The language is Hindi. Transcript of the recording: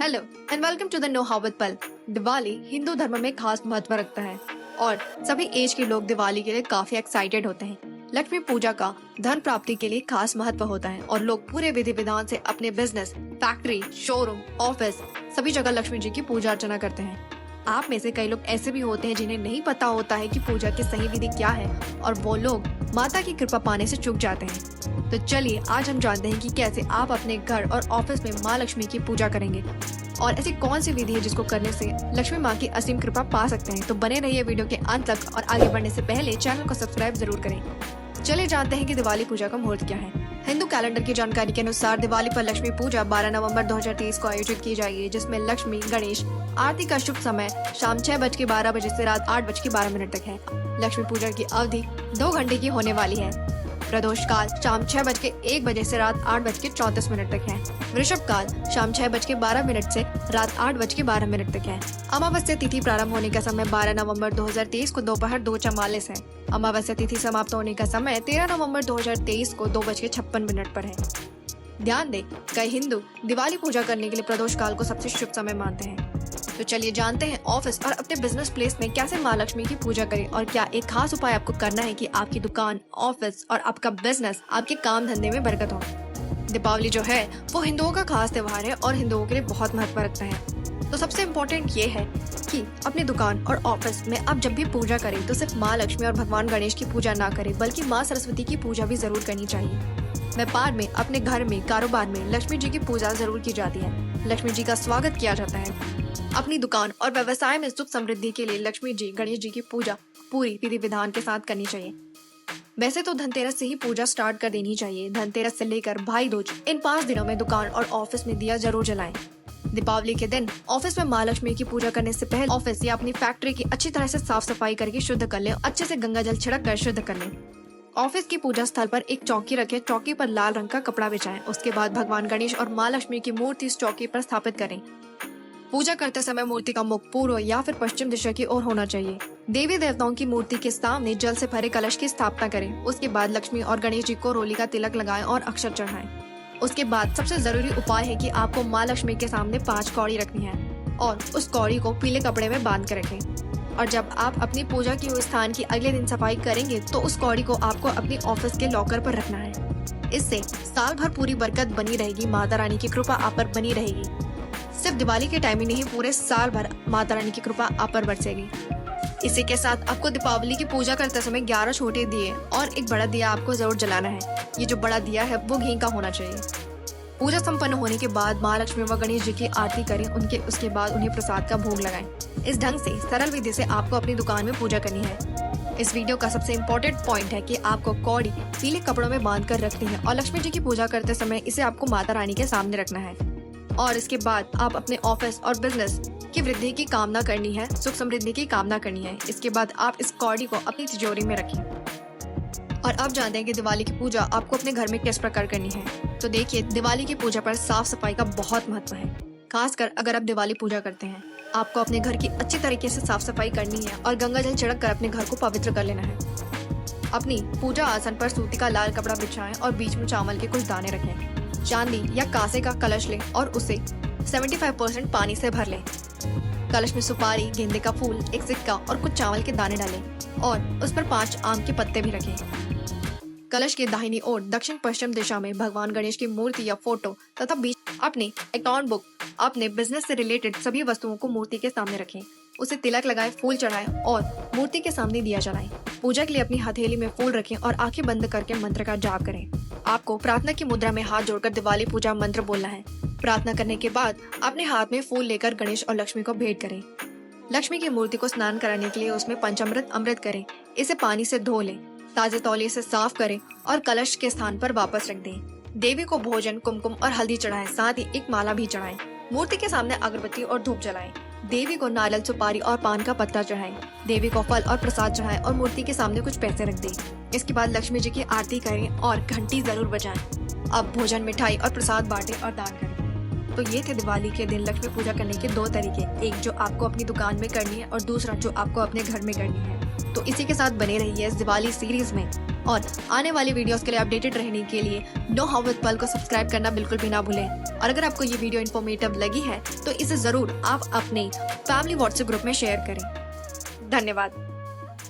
Hello and welcome to the know how with pal. Diwali Hindu धर्म में खास महत्व रखता है और सभी एज के लोग दिवाली के लिए काफी एक्साइटेड होते हैं। लक्ष्मी पूजा का धन प्राप्ति के लिए खास महत्व होता है और लोग पूरे विधि विधान से अपने बिजनेस, फैक्ट्री, शोरूम, ऑफिस सभी जगह लक्ष्मी जी की पूजा अर्चना करते हैं। आप में से कई लोग ऐसे भी होते हैं जिन्हें नहीं पता होता है कि पूजा की सही विधि क्या है और वो लोग माता की कृपा पाने से चूक जाते हैं। तो चलिए आज हम जानते हैं कि कैसे आप अपने घर और ऑफिस में माँ लक्ष्मी की पूजा करेंगे और ऐसी कौन सी विधि है जिसको करने से लक्ष्मी माँ की असीम कृपा पा सकते हैं। तो बने रहिए वीडियो के अंत तक और आगे बढ़ने से पहले चैनल को सब्सक्राइब जरूर करें। चलिए जानते हैं कि दिवाली पूजा का मुहूर्त क्या है। हिंदू कैलेंडर की जानकारी के अनुसार दिवाली पर लक्ष्मी पूजा 12 नवंबर 2023 को आयोजित की जाएगी, जिसमें लक्ष्मी गणेश आरती का शुभ समय शाम 6:12 बजे से रात 8:12 तक है। लक्ष्मी पूजा की अवधि 2 घंटे की होने वाली है। प्रदोष काल शाम 6:01 बजे से रात 8:34 तक है। वृषभ काल शाम 6:12 से रात 8:12 तक है। अमावस्या तिथि प्रारंभ होने का समय 12 नवंबर 2023 को दोपहर 2:44 है। अमावस्या तिथि समाप्त होने का समय 13 नवंबर 2023 को 2:56 पर है। ध्यान दें, कई हिंदू दिवाली पूजा करने के लिए प्रदोष काल को सबसे शुभ समय मानते हैं। तो चलिए जानते हैं ऑफिस और अपने बिजनेस प्लेस में कैसे माँ लक्ष्मी की पूजा करें और क्या एक खास उपाय आपको करना है कि आपकी दुकान, ऑफिस और आपका बिजनेस, आपके काम धंधे में बरकत हो। दीपावली जो है वो हिंदुओं का खास त्योहार है और हिंदुओं के लिए बहुत महत्व रखता है। तो सबसे इम्पोर्टेंट ये है कि अपनी दुकान और ऑफिस में आप जब भी पूजा करें तो सिर्फ माँ लक्ष्मी और भगवान गणेश की पूजा ना करें, बल्कि माँ सरस्वती की पूजा भी जरूर करनी चाहिए। व्यापार में, अपने घर में, कारोबार में लक्ष्मी जी की पूजा जरूर की जाती है। लक्ष्मी जी का स्वागत किया जाता है। अपनी दुकान और व्यवसाय में सुख समृद्धि के लिए लक्ष्मी जी, गणेश जी की पूजा पूरी विधि विधान के साथ करनी चाहिए। वैसे तो धनतेरस से ही पूजा स्टार्ट कर देनी चाहिए। धनतेरस से लेकर भाई दूज इन 5 दिनों में दुकान और ऑफिस में दिया जरूर जलाएं। दीपावली के दिन ऑफिस में माँ लक्ष्मी की पूजा करने से पहले ऑफिस या अपनी फैक्ट्री की अच्छी तरह से साफ सफाई करके शुद्ध कर लें। अच्छे से गंगा जल छिड़क कर शुद्ध कर लें। ऑफिस की पूजा स्थल पर एक चौकी रखें। चौकी पर लाल रंग का कपड़ा बिछाएं। उसके बाद भगवान गणेश और माँ लक्ष्मी की मूर्ति इस चौकी पर स्थापित करें। पूजा करते समय मूर्ति का मुख पूर्व या फिर पश्चिम दिशा की ओर होना चाहिए। देवी देवताओं की मूर्ति के सामने जल से भरे कलश की स्थापना करें। उसके बाद लक्ष्मी और गणेश जी को रोली का तिलक लगाएं और अक्षर चढ़ाएं। उसके बाद सबसे जरूरी उपाय है कि आपको माँ लक्ष्मी के सामने 5 कौड़ी रखनी है और उस कौड़ी को पीले कपड़े में बांध कर रखें। और जब आप अपनी पूजा की हुई स्थान की अगले दिन सफाई करेंगे तो उस कौड़ी को आपको अपनी ऑफिस के लॉकर पर रखना है। इससे साल भर पूरी बरकत बनी रहेगी। माता रानी की कृपा आप पर बनी रहेगी। सिर्फ दिवाली के टाइम ही नहीं, पूरे साल भर माता रानी की कृपा आप पर बरसेगी। इसी के साथ आपको दीपावली की पूजा करते समय 11 छोटे दिए और एक बड़ा दिया आपको जरूर जलाना है। ये जो बड़ा दिया है वो घी का होना चाहिए। पूजा संपन्न होने के बाद माँ लक्ष्मी व गणेश जी की आरती करें। उसके बाद उन्हें प्रसाद का भोग लगाएं। इस ढंग से सरल विधि से आपको अपनी दुकान में पूजा करनी है। इस वीडियो का सबसे इम्पोर्टेंट पॉइंट है कि आपको कौड़ी पीले कपड़ों में बांध कर रखनी है और लक्ष्मी जी की पूजा करते समय इसे आपको माता रानी के सामने रखना है। और इसके बाद आप अपने ऑफिस और बिजनेस की वृद्धि की कामना करनी है, सुख समृद्धि की कामना करनी है। इसके बाद आप इस कौड़ी को अपनी तिजोरी में रखें। और अब जानते हैं कि दिवाली की पूजा आपको अपने घर में किस प्रकार करनी है। तो देखिए, दिवाली की पूजा पर साफ सफाई का बहुत महत्व है। खासकर अगर आप दिवाली पूजा करते हैं, आपको अपने घर की अच्छी तरीके से साफ सफाई करनी है और गंगा जल छिड़क कर अपने घर को पवित्र कर लेना है। अपनी पूजा आसन पर सूती का लाल कपड़ा बिछाएं और बीच में चावल के कुछ दाने रखें। चांदी या कांसे का कलश लें और उसे 75% पानी से भर लें। कलश में सुपारी, गेंदे का फूल, एक सिक्का और कुछ चावल के दाने डालें और उस पर 5 आम के पत्ते भी रखें। कलश के दाहिनी ओर दक्षिण पश्चिम दिशा में भगवान गणेश की मूर्ति या फोटो तथा बीच अपनी अकाउंट बुक, अपने बिजनेस से रिलेटेड सभी वस्तुओं को मूर्ति के सामने रखें। उसे तिलक लगाएं, फूल चढ़ाएं और मूर्ति के सामने दिया जलाएं। पूजा के लिए अपनी हथेली में फूल रखें और आंखें बंद करके मंत्र का जाप करें। आपको प्रार्थना की मुद्रा में हाथ जोड़कर दिवाली पूजा मंत्र बोलना है। प्रार्थना करने के बाद अपने हाथ में फूल लेकर गणेश और लक्ष्मी को भेंट करें। लक्ष्मी की मूर्ति को स्नान कराने के लिए उसमें पंचामृत अमृत करें। इसे पानी से धो लें, ताजे तौलिए से साफ करें और कलश के स्थान पर वापस रख दें। देवी को भोजन, कुमकुम और हल्दी चढ़ाएं, साथ ही एक माला भी चढ़ाएं। मूर्ति के सामने अगरबत्ती और धूप जलाएं। देवी को नारियल, सुपारी और पान का पत्ता चढ़ाएं। देवी को फल और प्रसाद चढ़ाएं और मूर्ति के सामने कुछ पैसे रख दें। इसके बाद लक्ष्मी जी की आरती करें और घंटी जरूर बजाएं। अब भोजन, मिठाई और प्रसाद बांटें और दान करें। तो ये थे दिवाली के दिन लक्ष्मी पूजा करने के 2 तरीके, एक जो आपको अपनी दुकान में करनी है और दूसरा जो आपको अपने घर में करनी है। तो इसी के साथ बने रहिए इस दिवाली सीरीज में और आने वाली वीडियोस के लिए अपडेटेड रहने के लिए नो हाउ विद पल को सब्सक्राइब करना बिल्कुल भी ना भूलें। और अगर आपको ये वीडियो इन्फॉर्मेटिव लगी है तो इसे जरूर आप अपने फैमिली व्हाट्सएप ग्रुप में शेयर करें। धन्यवाद।